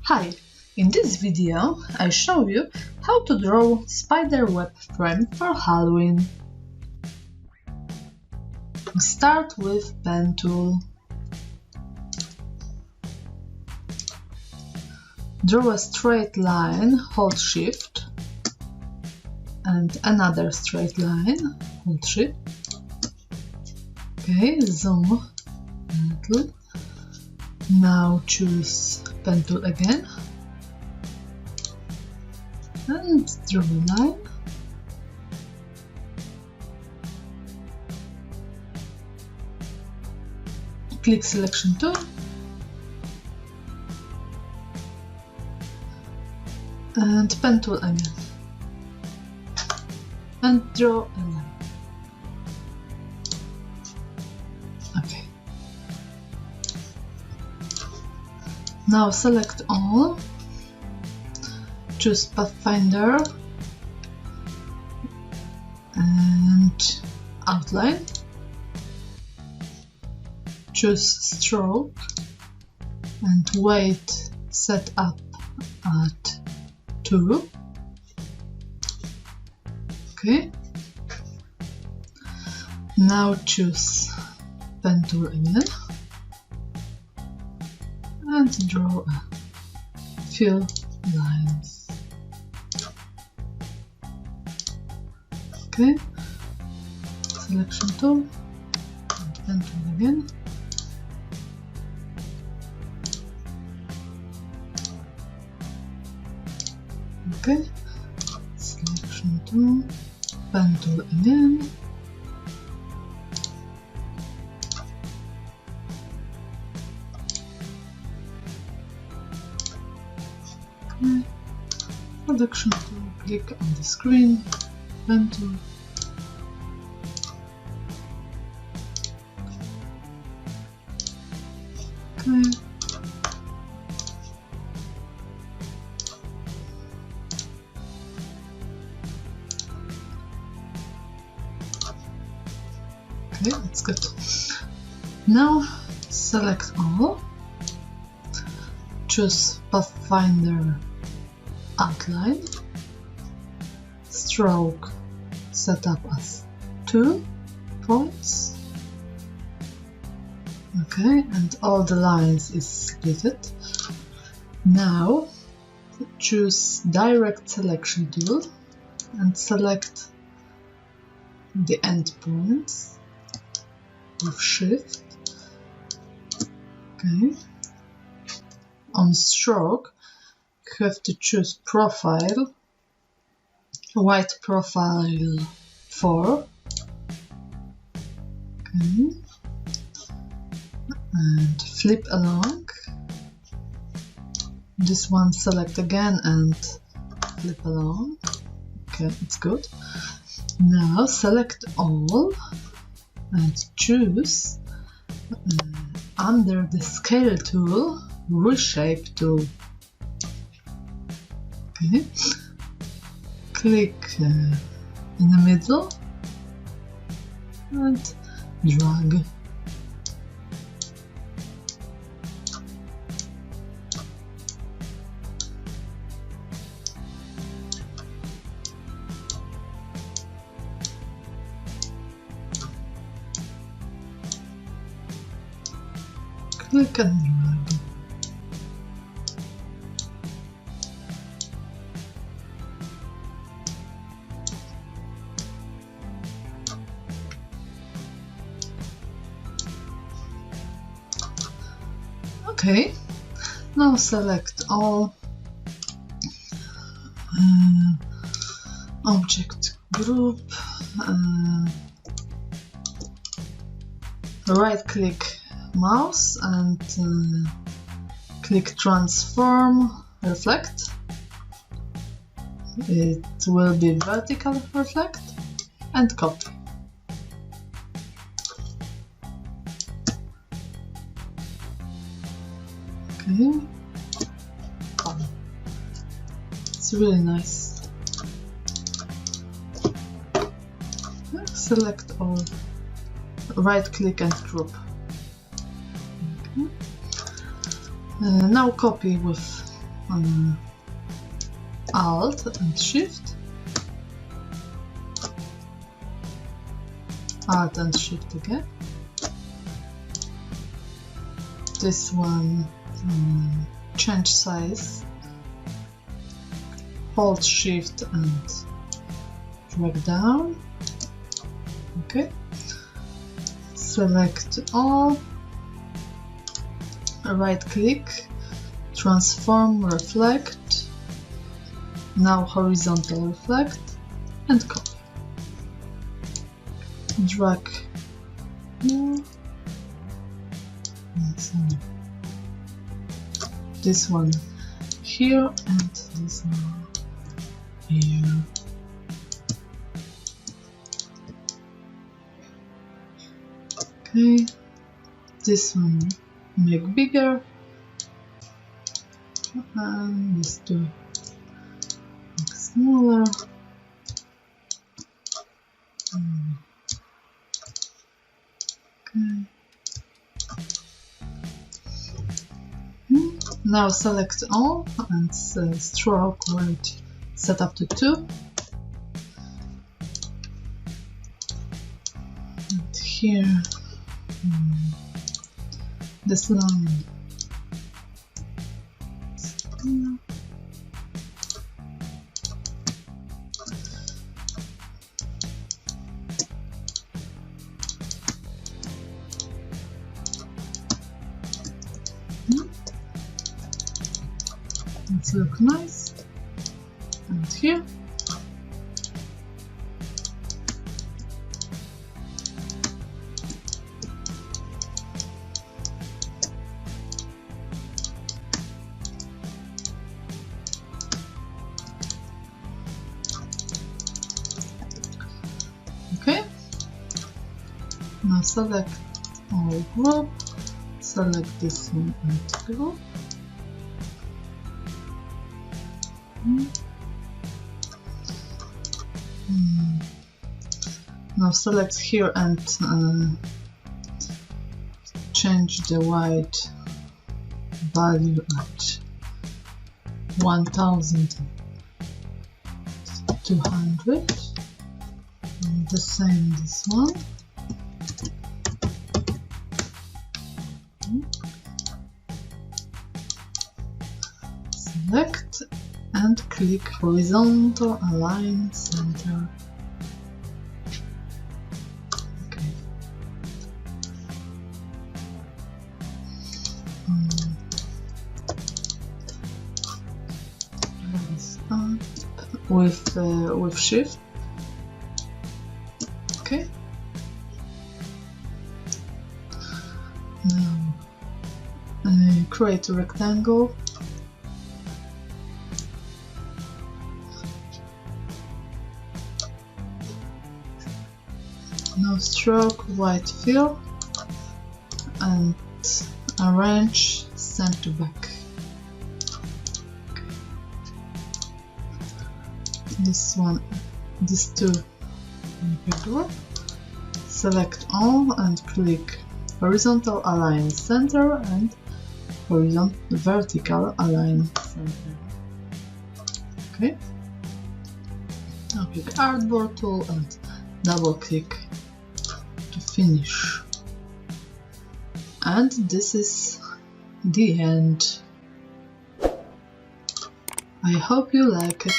Hi, in this video I show you how to draw spider web frame for Halloween. Start with pen tool. Draw a straight line, hold Shift, and another straight line, hold Shift. Okay, zoom a little. Now choose pen tool again and draw a line. Click selection tool and pen tool again and draw a line. Okay. Now select all, choose Pathfinder and outline, choose stroke and weight set up at 2. Okay. Now choose pen tool again and draw a few lines. Okay, selection tool and pen tool again. Okay, selection tool, pen tool again. Okay. Production tool, click on the screen, pen tool. Okay. Okay, that's good. Now select all, choose Pathfinder outline, stroke set up as 2 points. Okay, and all the lines is splitted. Now choose direct selection tool and select the end points with Shift. Okay. On stroke, you have to choose profile, white profile 4. Okay. And flip along. This one select again and flip along. Okay, it's good. Now select all and choose under the scale tool, reshape tool. Okay. Click in the middle and drag. Click and drag. Okay, now select all object group, right click mouse and click transform reflect. It will be vertical reflect and copy. Okay. It's really nice. Select all, right click and group. Okay. Now copy with Alt and Shift, Alt and Shift again. This one, change size, hold Shift and drag down. Okay, select all, right click, transform reflect, now horizontal reflect, and copy. Drag here, and this one here, and this one here. Okay, this one make bigger, and these two make smaller. Okay. Now select all and stroke weight set up to 2. And here, this line. It's look nice. And here. Okay. Now select all group, select this one and group. Now select here and change the white value at 1200. And the same this one. Select and click horizontal align center. Okay. With Shift. Okay. Now create a rectangle. Now stroke white fill and arrange center back. Okay. This one, these two make a group. Select all and click horizontal align center and vertical align center. Okay. Now click artboard tool and double click to finish. And this is the end. I hope you like it.